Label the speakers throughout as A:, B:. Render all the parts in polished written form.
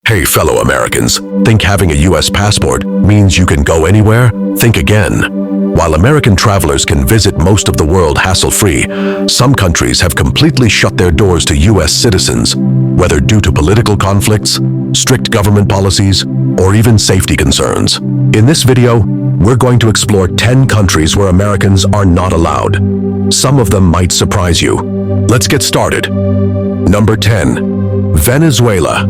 A: Hey, fellow Americans, think having a U.S. passport means you can go anywhere? Think again. While American travelers can visit most of the world hassle-free, some countries have completely shut their doors to U.S. citizens, whether due to political conflicts, strict government policies, or even safety concerns. In this video, we're going to explore 10 countries where Americans are not allowed. Some of them might surprise you. Let's get started. Number 10. Venezuela.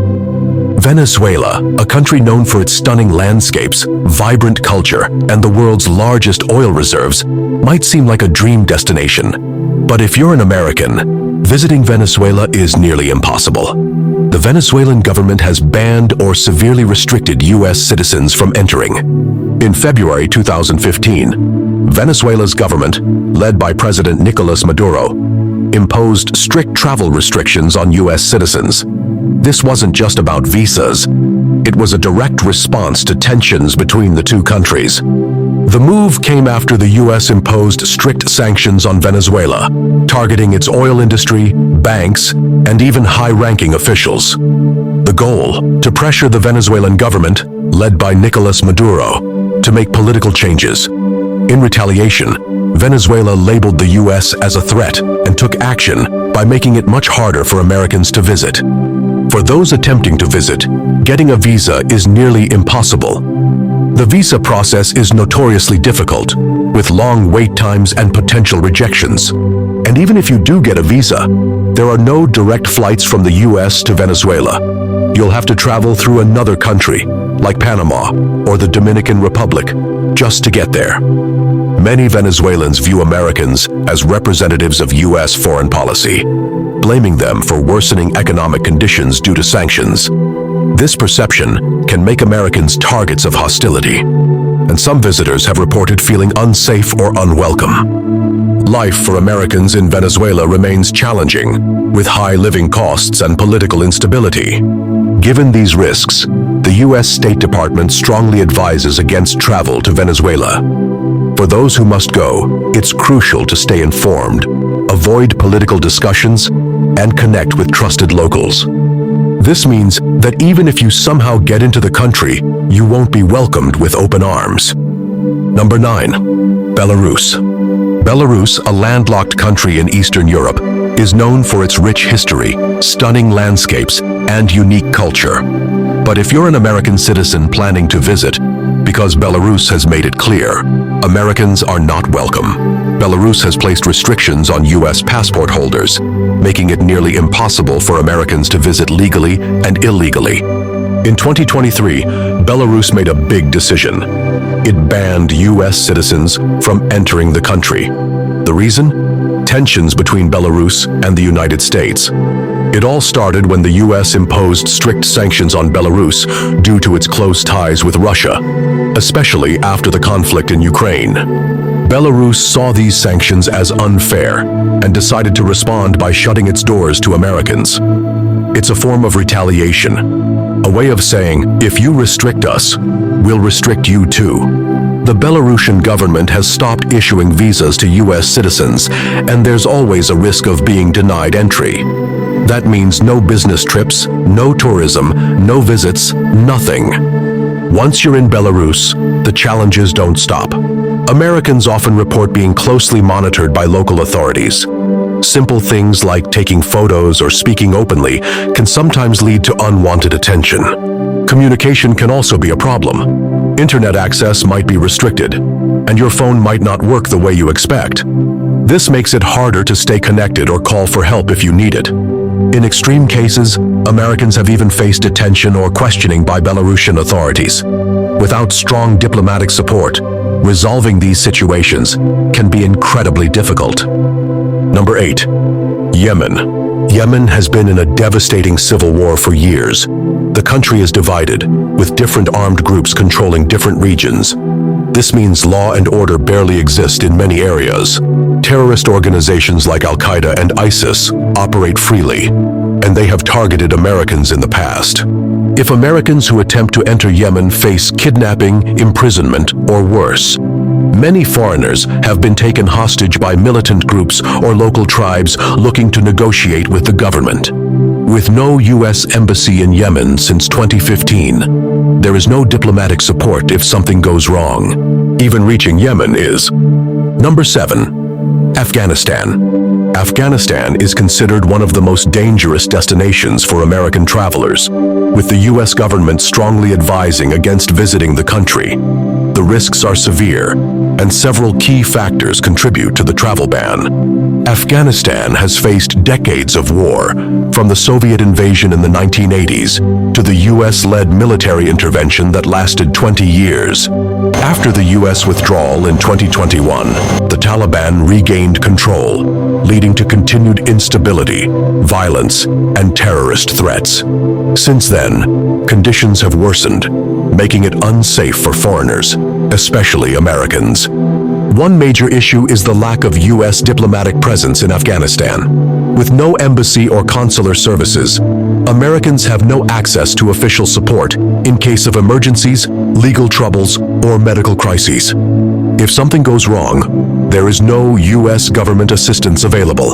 A: Venezuela, a country known for its stunning landscapes, vibrant culture, and the world's largest oil reserves, might seem like a dream destination. But if you're an American, visiting Venezuela is nearly impossible. The Venezuelan government has banned or severely restricted U.S. citizens from entering. In February 2015, Venezuela's government, led by President Nicolas Maduro, imposed strict travel restrictions on U.S. citizens. This wasn't just about visas. It was a direct response to tensions between the two countries. The move came after the U.S. imposed strict sanctions on Venezuela, targeting its oil industry, banks, and even high-ranking officials. The goal: to pressure the Venezuelan government, led by Nicolas Maduro, to make political changes. In retaliation, Venezuela labeled the U.S. as a threat and took action by making it much harder for Americans to visit. For those attempting to visit, getting a visa is nearly impossible. The visa process is notoriously difficult, with long wait times and potential rejections. And even if you do get a visa, there are no direct flights from the U.S. to Venezuela. You'll have to travel through another country, like Panama or the Dominican Republic, just to get there. Many Venezuelans view Americans as representatives of U.S. foreign policy, blaming them for worsening economic conditions due to sanctions. This perception can make Americans targets of hostility, and some visitors have reported feeling unsafe or unwelcome. Life for Americans in Venezuela remains challenging, with high living costs and political instability. Given these risks, the U.S. State Department strongly advises against travel to Venezuela. For those who must go, it's crucial to stay informed, avoid political discussions, and connect with trusted locals. This means that even if you somehow get into the country, you won't be welcomed with open arms. Number 9. Belarus. Belarus, a landlocked country in Eastern Europe, is known for its rich history, stunning landscapes, and unique culture. But if you're an American citizen planning to visit, because Belarus has made it clear, Americans are not welcome. Belarus has placed restrictions on U.S. passport holders, making it nearly impossible for Americans to visit legally and illegally. In 2023, Belarus made a big decision. It banned U.S. citizens from entering the country. The reason? Tensions between Belarus and the United States. It all started when the U.S. imposed strict sanctions on Belarus due to its close ties with Russia, especially after the conflict in Ukraine. Belarus saw these sanctions as unfair and decided to respond by shutting its doors to Americans. It's a form of retaliation, a way of saying, if you restrict us, we'll restrict you too. The Belarusian government has stopped issuing visas to U.S. citizens, and there's always a risk of being denied entry. That means no business trips, no tourism, no visits, nothing. Once you're in Belarus, the challenges don't stop. Americans often report being closely monitored by local authorities. Simple things like taking photos or speaking openly can sometimes lead to unwanted attention. Communication can also be a problem. Internet access might be restricted, and your phone might not work the way you expect. This makes it harder to stay connected or call for help if you need it. In extreme cases, Americans have even faced detention or questioning by Belarusian authorities. Without strong diplomatic support, resolving these situations can be incredibly difficult. Number 8. Yemen. Yemen has been in a devastating civil war for years. The country is divided, with different armed groups controlling different regions. This means law and order barely exist in many areas. Terrorist organizations like Al-Qaeda and ISIS operate freely, and they have targeted Americans in the past. If Americans who attempt to enter Yemen face kidnapping, imprisonment, or worse, many foreigners have been taken hostage by militant groups or local tribes looking to negotiate with the government. With no U.S. embassy in Yemen since 2015, there is no diplomatic support if something goes wrong. Even reaching Yemen is. Number 7. Afghanistan. Afghanistan is considered one of the most dangerous destinations for American travelers, with the U.S. government strongly advising against visiting the country. The risks are severe, and several key factors contribute to the travel ban. Afghanistan has faced decades of war, from the Soviet invasion in the 1980s to the U.S.-led military intervention that lasted 20 years. After the U.S. withdrawal in 2021, the Taliban regained control, leading to continued instability, violence, and terrorist threats. Since then, conditions have worsened, making it unsafe for foreigners, especially Americans. One major issue is the lack of U.S. diplomatic presence in Afghanistan. With no embassy or consular services, Americans have no access to official support in case of emergencies, legal troubles, or medical crises. If something goes wrong, there is no U.S. government assistance available.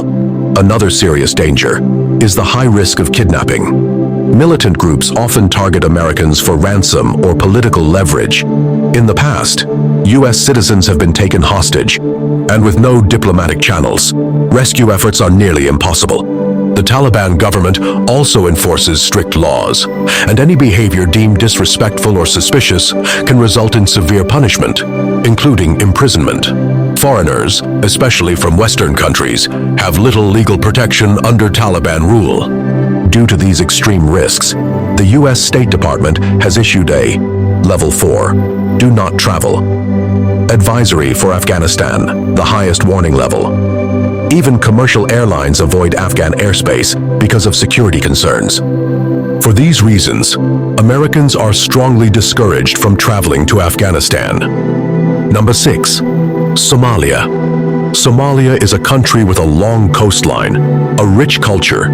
A: Another serious danger is the high risk of kidnapping. Militant groups often target Americans for ransom or political leverage. In the past, U.S. citizens have been taken hostage, and with no diplomatic channels, rescue efforts are nearly impossible. The Taliban government also enforces strict laws, and any behavior deemed disrespectful or suspicious can result in severe punishment, including imprisonment. Foreigners, especially from Western countries, have little legal protection under Taliban rule. Due to these extreme risks, the U.S. State Department has issued a Level 4, Do Not Travel advisory for Afghanistan, the highest warning level. Even commercial airlines avoid Afghan airspace because of security concerns. For these reasons, Americans are strongly discouraged from traveling to Afghanistan. Number 6. Somalia. Somalia is a country with a long coastline, a rich culture,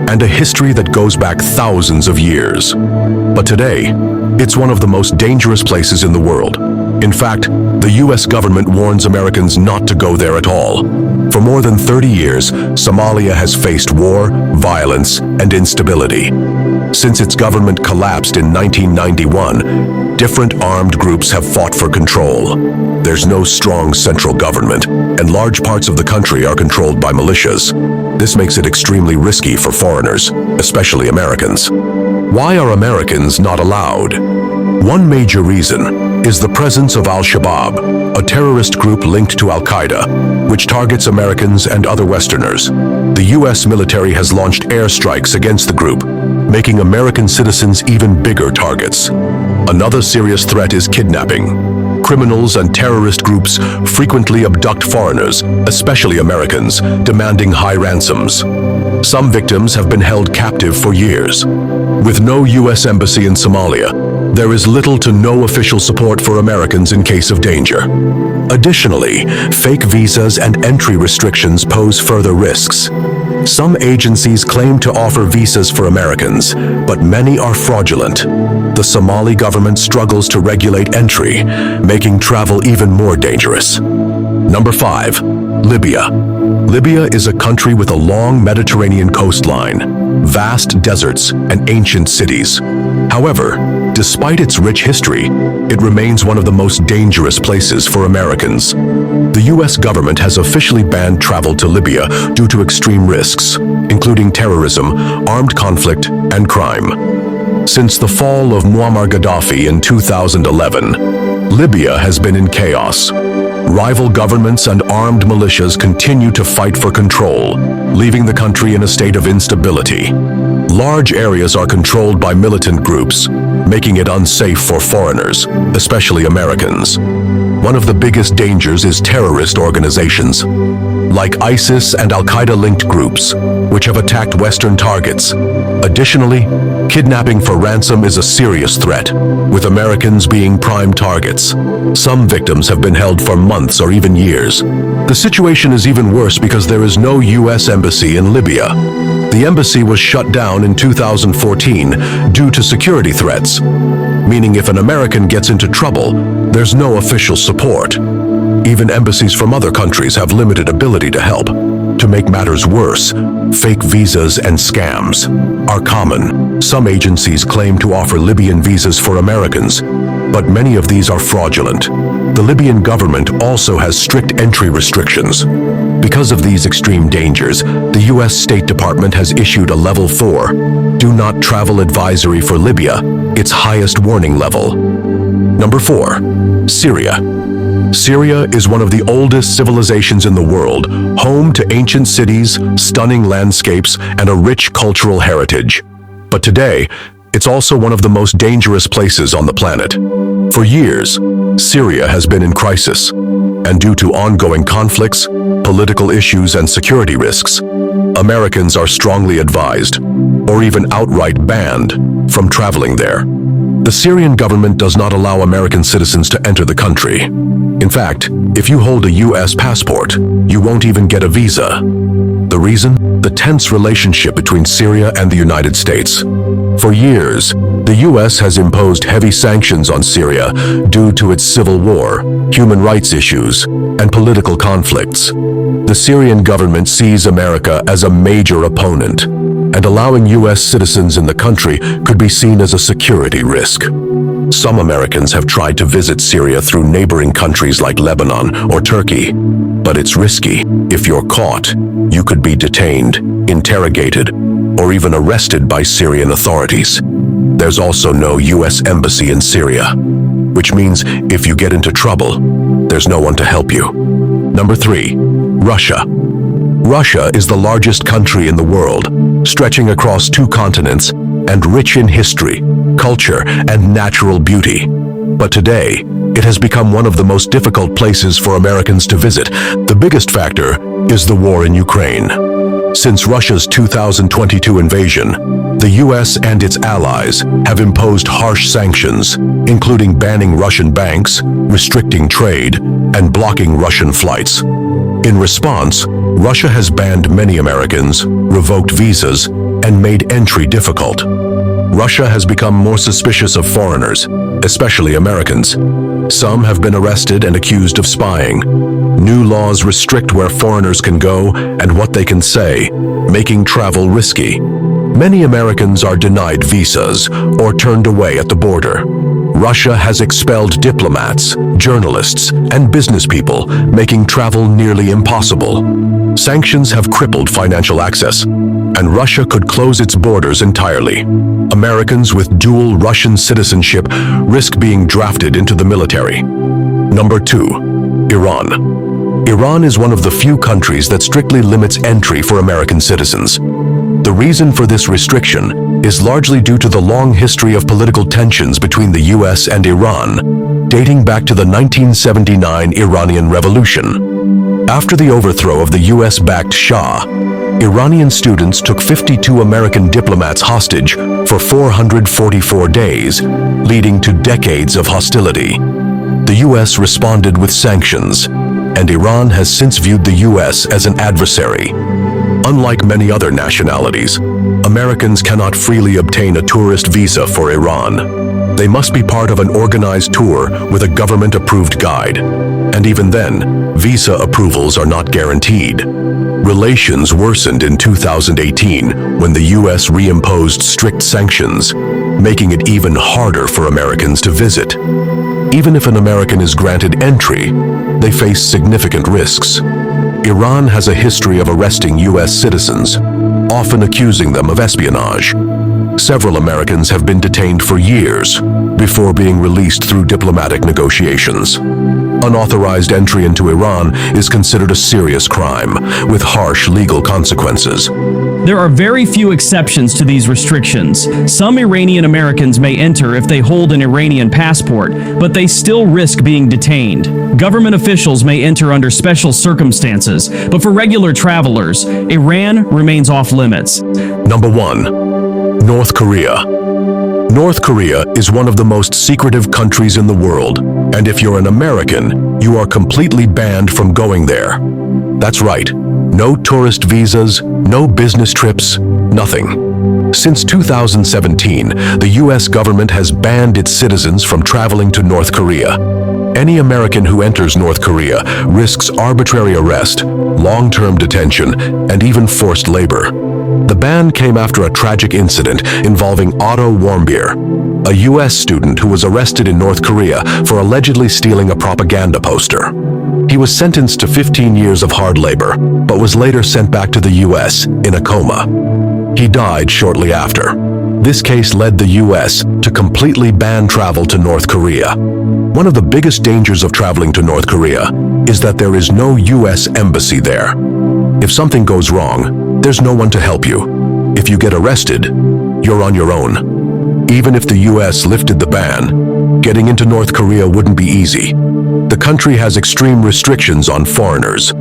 A: and a history that goes back thousands of years. But today, it's one of the most dangerous places in the world. In fact, the U.S. government warns Americans not to go there at all. For more than 30 years, Somalia has faced war, violence, and instability. Since its government collapsed in 1991, different armed groups have fought for control. There's no strong central government, and large parts of the country are controlled by militias. This makes it extremely risky for foreigners, especially Americans. Why are Americans not allowed? One major reason is the presence of Al-Shabaab, a terrorist group linked to Al-Qaeda, which targets Americans and other Westerners. The U.S. military has launched airstrikes against the group, making American citizens even bigger targets. Another serious threat is kidnapping. Criminals and terrorist groups frequently abduct foreigners, especially Americans, demanding high ransoms. Some victims have been held captive for years. With no U.S. embassy in Somalia, there is little to no official support for Americans in case of danger. Additionally, fake visas and entry restrictions pose further risks. Some agencies claim to offer visas for Americans, but many are fraudulent. The Somali government struggles to regulate entry, making travel even more dangerous. Number 5. Libya. Libya is a country with a long Mediterranean coastline, vast deserts, and ancient cities. However, despite its rich history, it remains one of the most dangerous places for Americans. The U.S. government has officially banned travel to Libya due to extreme risks, including terrorism, armed conflict, and crime. Since the fall of Muammar Gaddafi in 2011, Libya has been in chaos. Rival governments and armed militias continue to fight for control, leaving the country in a state of instability. Large areas are controlled by militant groups, making it unsafe for foreigners, especially Americans. One of the biggest dangers is terrorist organizations, like ISIS and Al-Qaeda-linked groups, which have attacked Western targets. Additionally, kidnapping for ransom is a serious threat, with Americans being prime targets. Some victims have been held for months or even years. The situation is even worse because there is no U.S. embassy in Libya. The embassy was shut down in 2014 due to security threats, meaning if an American gets into trouble, there's no official support. Even embassies from other countries have limited ability to help. To To make matters worse, fake visas and scams are common. Some agencies claim to offer Libyan visas for Americans, but many of these are fraudulent. The Libyan government also has strict entry restrictions. Because of these extreme dangers, the U.S. State Department has issued a Level 4 Do Not Travel Advisory for Libya, its highest warning level. Number 4. Syria. Syria is one of the oldest civilizations in the world, home to ancient cities, stunning landscapes, and a rich cultural heritage. But today, it's also one of the most dangerous places on the planet. For years, Syria has been in crisis, and due to ongoing conflicts, political issues, and security risks, Americans are strongly advised, or even outright banned, from traveling there. The Syrian government does not allow American citizens to enter the country. In fact, if you hold a U.S. passport, you won't even get a visa. The reason? The tense relationship between Syria and the United States. For years, the U.S. has imposed heavy sanctions on Syria due to its civil war, human rights issues, and political conflicts. The Syrian government sees America as a major opponent, and allowing U.S. citizens in the country could be seen as a security risk. Some Americans have tried to visit Syria through neighboring countries like Lebanon or Turkey, but it's risky. If you're caught, you could be detained, interrogated, or even arrested by Syrian authorities. There's also no U.S. embassy in Syria, which means if you get into trouble, there's no one to help you. Number 3. Russia. Russia is the largest country in the world, stretching across 2 continents and rich in history, culture, and natural beauty. But today, it has become one of the most difficult places for Americans to visit. The biggest factor is the war in Ukraine. Since Russia's 2022 invasion, the U.S. and its allies have imposed harsh sanctions, including banning Russian banks, restricting trade, and blocking Russian flights. In response, Russia has banned many Americans, revoked visas, and made entry difficult. Russia has become more suspicious of foreigners, especially Americans. Some have been arrested and accused of spying. New laws restrict where foreigners can go and what they can say, making travel risky. Many Americans are denied visas or turned away at the border. Russia has expelled diplomats, journalists, and business people, making travel nearly impossible. Sanctions have crippled financial access, and Russia could close its borders entirely. Americans with dual Russian citizenship risk being drafted into the military. Number 2. Iran. Iran is one of the few countries that strictly limits entry for American citizens. The reason for this restriction is largely due to the long history of political tensions between the U.S. and Iran, dating back to the 1979 Iranian Revolution. After the overthrow of the U.S.-backed Shah, Iranian students took 52 American diplomats hostage for 444 days, leading to decades of hostility. The U.S. responded with sanctions, and Iran has since viewed the U.S. as an adversary. Unlike many other nationalities, Americans cannot freely obtain a tourist visa for Iran. They must be part of an organized tour with a government-approved guide. And even then, visa approvals are not guaranteed. Relations worsened in 2018 when the U.S. reimposed strict sanctions, making it even harder for Americans to visit. Even if an American is granted entry, they face significant risks. Iran has a history of arresting U.S. citizens, often accusing them of espionage. Several Americans have been detained for years before being released through diplomatic negotiations. Unauthorized entry into Iran is considered a serious crime, with harsh legal consequences.
B: There are very few exceptions to these restrictions. Some Iranian Americans may enter if they hold an Iranian passport, but they still risk being detained. Government officials may enter under special circumstances, but for regular travelers, Iran remains off limits.
A: Number 1. North Korea. North Korea is one of the most secretive countries in the world, and if you're an American, you are completely banned from going there. That's right, no tourist visas, no business trips, nothing. Since 2017, the U.S. government has banned its citizens from traveling to North Korea. Any American who enters North Korea risks arbitrary arrest, long-term detention, and even forced labor. The ban came after a tragic incident involving Otto Warmbier, a U.S. student who was arrested in North Korea for allegedly stealing a propaganda poster. He was sentenced to 15 years of hard labor, but was later sent back to the U.S. in a coma. He died shortly after. This case led the U.S. to completely ban travel to North Korea. One of the biggest dangers of traveling to North Korea is that there is no U.S. embassy there. If something goes wrong, there's no one to help you. If you get arrested, you're on your own. Even if the U.S. lifted the ban, getting into North Korea wouldn't be easy. The country has extreme restrictions on foreigners.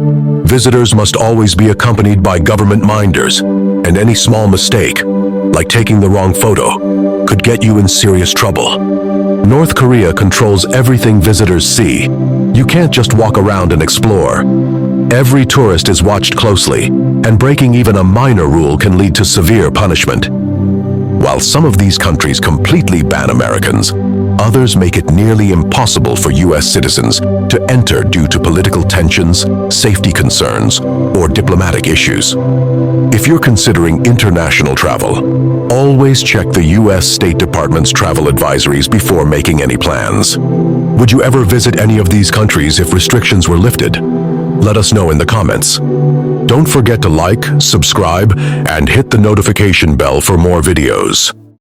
A: Visitors must always be accompanied by government minders, and any small mistake, like taking the wrong photo, could get you in serious trouble. North Korea controls everything visitors see. You can't just walk around and explore. Every tourist is watched closely, and breaking even a minor rule can lead to severe punishment. While some of these countries completely ban Americans, others make it nearly impossible for U.S. citizens to enter due to political tensions, safety concerns, or diplomatic issues. If you're considering international travel, always check the U.S. State Department's travel advisories before making any plans. Would you ever visit any of these countries if restrictions were lifted? Let us know in the comments. Don't forget to like, subscribe, and hit the notification bell for more videos.